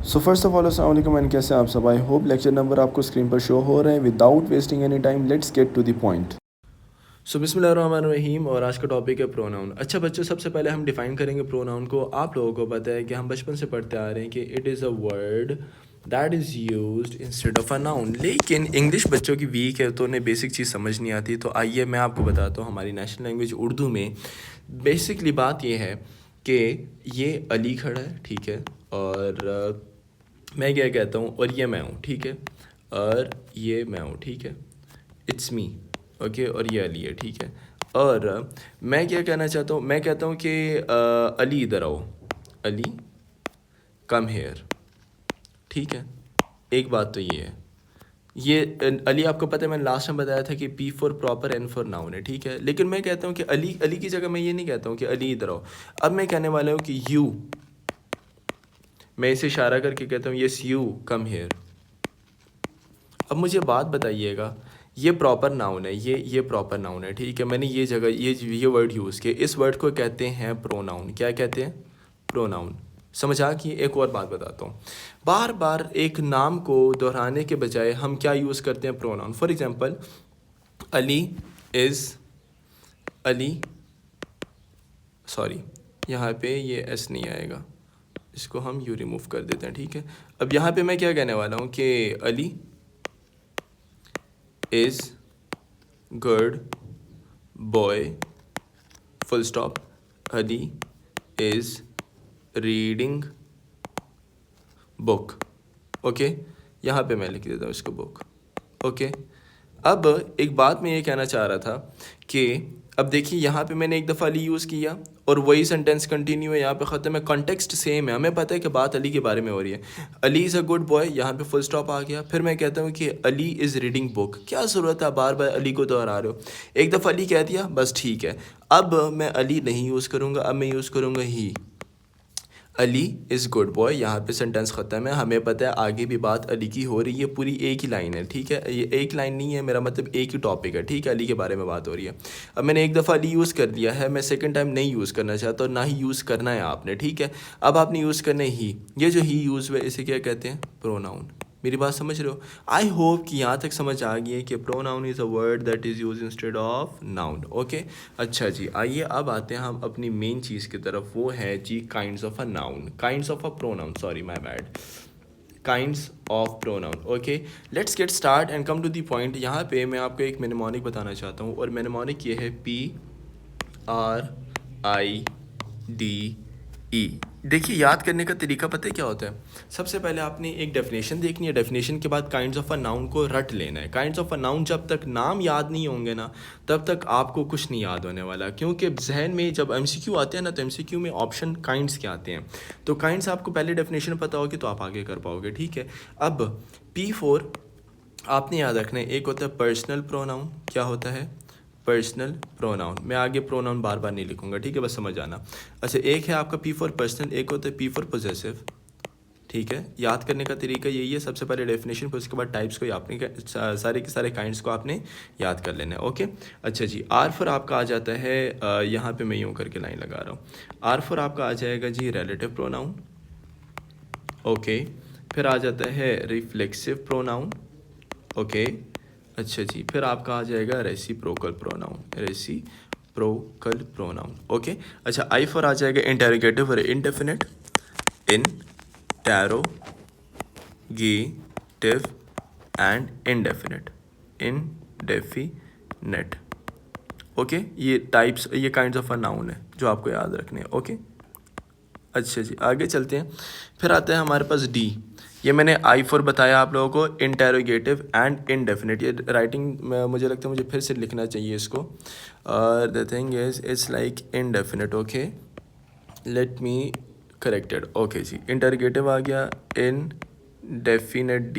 So first of all अस्सलाम वालेकुम and कैसे हैं आप सब। आई होप लेक्चर नंबर आपको स्क्रीन पर शो हो रहे हैं। Without wasting any time let's get to the point. So बिस्मिल्लाहिर्रहमानिर्रहीम और आज का टॉपिक है प्रोनाउन। अच्छा बच्चों, सबसे पहले हम डिफ़ाइन करेंगे प्रोनाउन को। आप लोगों को पता है कि हम बचपन से पढ़ते आ रहे हैं कि it is a word that is used instead of a noun. लेकिन इंग्लिश बच्चों की वीक है तो उन्हें बेसिक चीज़ समझ नहीं आती। तो आइए मैं आपको बताता हूँ, हमारी नेशनल लैंग्वेज उर्दू में बेसिकली बात यह है कि ये अली खड़ा है, ठीक है, और मैं क्या कहता हूँ, और ये मैं हूँ, ठीक है, और ये मैं हूँ, ठीक है, इट्स मी, ओके, और ये अली है, ठीक है। और मैं क्या कहना चाहता हूँ, मैं कहता हूँ कि अली इधर आओ, अली कम हेयर, ठीक है। एक बात तो ये है, ये अली आपको पता है मैंने लास्ट टाइम बताया था कि P for proper, N for noun है, ठीक है। लेकिन मैं कहता हूँ कि अली, अली की जगह मैं ये नहीं कहता हूँ कि अली इधर आओ। अब मैं कहने वाला हूँ कि यू, मैं इसे इशारा करके कहता हूँ यस यू कम हेयर। अब मुझे बात बताइएगा, ये प्रॉपर नाउन है, ये प्रॉपर नाउन है, ठीक है। मैंने ये जगह ये वर्ड यूज़ किया, इस वर्ड को कहते हैं प्रोनाउन। क्या कहते हैं? प्रोनाउन। समझ आ कि एक और बात बताता हूँ, बार बार एक नाम को दोहराने के बजाय हम क्या यूज़ करते हैं? Pronoun. For example, Ali is, Ali, sorry यहाँ पे ये एस नहीं आएगा, इसको हम यू रिमूव कर देते हैं, ठीक है। अब यहाँ पे मैं क्या कहने वाला हूँ कि Ali is good boy, full stop, Ali is reading book, okay. यहाँ पे मैं लिख देता हूँ इसको बुक, ओके। अब एक बात मैं ये कहना चाह रहा था कि अब देखिए यहाँ पे मैंने एक दफ़ा अली यूज़ किया और वही सेंटेंस कंटिन्यू है, यहाँ पे ख़त्म है, कॉन्टेक्स्ट सेम है, हमें पता है कि बात अली के बारे में हो रही है। Ali is a good boy, यहाँ पे फुल स्टॉप आ गया। फिर मैं कहता हूँ कि अली इज़ रीडिंग बुक। क्या ज़रूरत है बार बार अली को दोहरा रहे हो? एक दफ़ा अली कह दिया बस, ठीक है। अब मैं अली नहीं यूज़ करूँगा, अब मैं यूज़ करूँगा ही। अली इज़ गुड बॉय, यहाँ पे सेंटेंस ख़त्म है, हमें पता है आगे भी बात अली की हो रही है, पूरी एक ही लाइन है, ठीक है। ये एक लाइन नहीं है, मेरा मतलब एक ही टॉपिक है, ठीक है, अली के बारे में बात हो रही है। अब मैंने एक दफ़ा अली यूज़ कर लिया है, मैं सेकंड टाइम नहीं यूज़ करना चाहता और ना ही यूज़ करना है आपने, ठीक है। अब आपने यूज़ करना है ही। ये जो ही यूज़ हुआ है इसे क्या कहते हैं? प्रोनाउन। मेरी बात समझ रहे हो? आई होप कि यहाँ तक समझ आ गई है कि pronoun is a word that is use instead of noun, okay. अच्छा जी, आइए अब आते हैं हम अपनी मेन चीज़ की तरफ, वो है जी kinds of a noun, kinds of a pronoun, sorry my bad, kinds of pronoun, okay. Let's get start and come to the point. यहाँ पे मैं आपको एक मेनेमोनिक बताना चाहता हूँ और मेनेमोनिक ये है PRIDE। देखिए, याद करने का तरीका पता है क्या होता है? सबसे पहले आपने एक डेफिनेशन देखनी है, डेफिनेशन के बाद काइंड्स ऑफ अ नाउन को रट लेना है। काइंड्स ऑफ अ नाउन, जब तक नाम याद नहीं होंगे ना तब तक आपको कुछ नहीं याद होने वाला, क्योंकि जहन में जब एमसीक्यू आते हैं ना तो एमसीक्यू में ऑप्शन काइंड्स के आते हैं। तो काइंड्स आपको पहले डेफिनेशन पता होगी तो आप आगे कर पाओगे, ठीक है। अब P4 आपने याद रखना है, एक होता है पर्सनल प्रोनाउन। क्या होता है? Personal pronoun. मैं आगे प्रोनाउन बार बार नहीं लिखूंगा, ठीक है, बस समझ आना। अच्छा, एक है आपका P फॉर पर्सनल, एक होता है P फॉर पोजेसिव, ठीक है। याद करने का तरीका यही है, सबसे पहले डेफिनेशन, फिर उसके बाद टाइप्स को आपने सारे के सारे काइंड्स को आपने याद कर लेना है, ओके। अच्छा जी, R फॉर आपका आ जाता है, यहाँ पे मैं यूँ करके लाइन लगा रहा हूँ। R फॉर आपका आ जाएगा जी रिलेटिव प्रोनाउन, ओके। फिर आ जाता है रिफ्लेक्सिव प्रोनाउन, ओके। अच्छा जी, फिर आपका आ जाएगा reciprocal pronoun, reciprocal pronoun, okay. अच्छा, आई फॉर आ जाएगा इंटेरोगेटिव और indefinite, interrogative and indefinite, indefinite, okay. ये टाइप्स, ये काइंड्स ऑफ अ नाउन है जो आपको याद रखने हैं, ओके। अच्छा जी, आगे चलते हैं। फिर आता है हमारे पास डी। ये मैंने आई फॉर बताया आप लोगों को, इंटेरोगेटिव एंड इंडेफिनिट। ये राइटिंग में मुझे लगता है मुझे फिर से लिखना चाहिए इसको। The thing is it's like indefinite, okay, let me corrected, okay जी। इंटेरोगेटिव आ गया, इन डेफिनेट,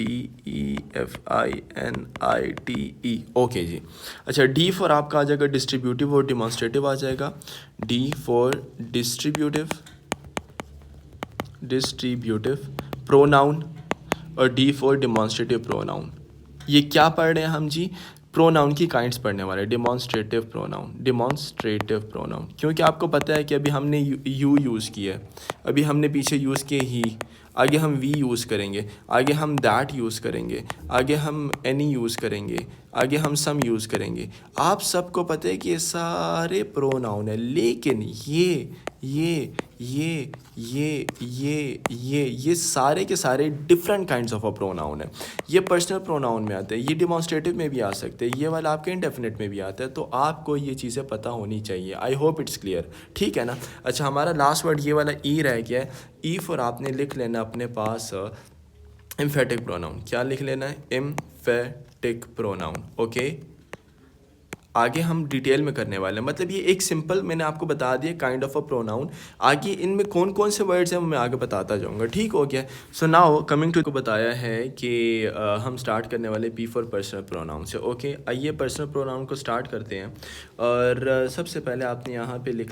DEFINITE, ओके जी। अच्छा, डी फॉर आपका आ जाएगा डिस्ट्रीब्यूटिव और डिमॉन्स्ट्रेटिव आ जाएगा, डी फॉर डिस्ट्रीब्यूटिव प्रोनाउन और डी फॉर डिमॉन्स्ट्रेटिव प्रोनाउन। ये क्या पढ़ रहे हैं हम जी? प्रोनाउन की काइंड्स पढ़ने वाले। डिमॉन्स्ट्रेटिव प्रोनाउन, क्योंकि आपको पता है कि अभी हमने यू यूज़ किया है, अभी हमने पीछे यूज़ किए ही, आगे हम वी यूज़ करेंगे, आगे हम दैट यूज़ करेंगे, आगे हम एनी यूज़ करेंगे, आगे हम सम यूज़ करेंगे। आप सबको पता है कि ये सारे प्रोनाउन है, लेकिन ये ये सारे के सारे different kinds of a pronoun है। ये पर्सनल प्रोनाउन में आते हैं, ये डिमॉन्स्ट्रेटिव में भी आ सकते हैं, ये वाला आपके इंडेफिनिट में भी आता है। तो आपको ये चीज़ें पता होनी चाहिए। आई होप इट्स क्लियर, ठीक है ना। अच्छा, हमारा लास्ट वर्ड ये वाला ई रह गया है। ई फॉर आपने लिख लेना अपने पास एम्फेटिक प्रोनाउन। क्या लिख लेना है? Emphatic pronoun. ओके, आगे हम डिटेल में करने वाले हैं। मतलब ये एक सिंपल मैंने आपको बता दिया काइंड ऑफ अ प्रोनाउन। आगे इनमें कौन कौन से वर्ड्स हैं मैं आगे बताता जाऊंगा, ठीक हो गया। सो नाउ कमिंग टू को बताया है कि हम स्टार्ट करने वाले पी फॉर पर्सनल प्रोनाउन से। ओके, आइए पर्सनल प्रोनाउन को स्टार्ट करते हैं। और सबसे पहले आपने यहाँ पे लिख